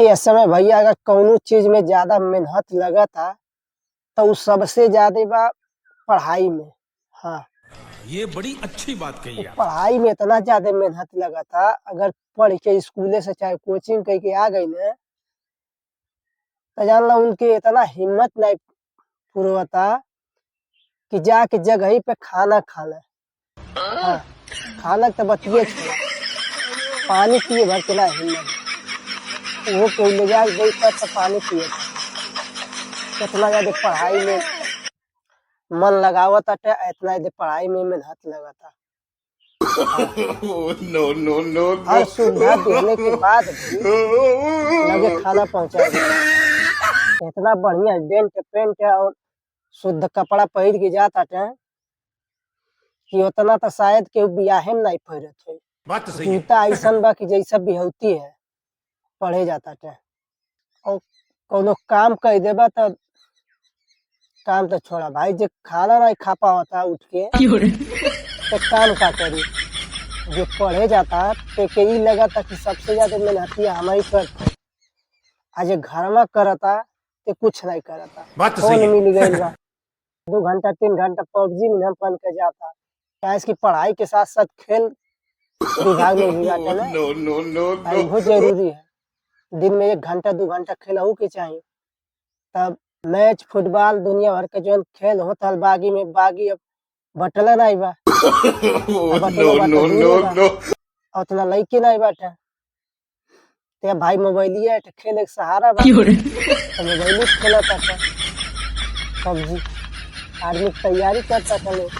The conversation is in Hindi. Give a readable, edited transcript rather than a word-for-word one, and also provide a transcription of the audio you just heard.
ये समय भैया अगर कौनो चीज में ज्यादा मेहनत लगता तो उ सबसे ज्यादा बा पढ़ाई में। हाँ, ये बड़ी अच्छी बात तो कही आप। पढ़ाई में इतना ज्यादा मेहनत लगता, अगर पढ़ के स्कूले से चाहे कोचिंग कह के आ गई न, तो जान ला उनके इतना हिम्मत नहीं पुरवता कि जाके जगह ही पे खाना खाना। हाँ, खाना तो बतिये छोड़ा, पानी पिए भर के ना हिम्मत बा। वो कोई ले जाके गई तो पानी पिए था। इतना ज्यादा पढ़ाई में मन लगावत अटे, इतना ज्यादा पढ़ाई में मेहनत लगता। हाँ, नो नो नो हर सुविधा देने के बाद भी लगे खाना पहुंचा दे। इतना बढ़िया डेंट पेंट और शुद्ध कपड़ा पहिर के जाता टे कि उतना तो शायद केहू बियाहे में नहीं पहिरत है। बात तो सही है। जूता ऐसन बा कि जैसा बिहौती है पढ़े जाता टे। और कोनो काम कह देबा तो काम तो छोड़ा भाई, जे खाना नहीं खा पावता उठ के तो काम का करी। जो पढ़े जाता ते के ई लगता कि सबसे ज्यादा मेहनतिया हम ही करते। आज घर में करता ते कुछ नहीं करता। बात तो फोन सही है। मिल गई बा, 2 घंटा 3 घंटा पबजी में हम बन के जाता। क्या इसकी पढ़ाई के साथ साथ खेल विभाग में भी जाता ना, नो नो नो भाई बहुत जरूरी है। दिन में 1 घंटा 2 घंटा खेलहू के चाहिए। तब मैच फुटबॉल दुनिया भर के जो खेल होता बागी में, बागी अब बटला नहीं बा, अब बटला नो बा तो नो नो दूरे बा, नो। और उतना लड़के नहीं बाटे। ते भाई मोबाइलिया है खेले के सहारा बा, तो मोबाइल खेलता था पबजी। आर्मी की तैयारी करता था लोग।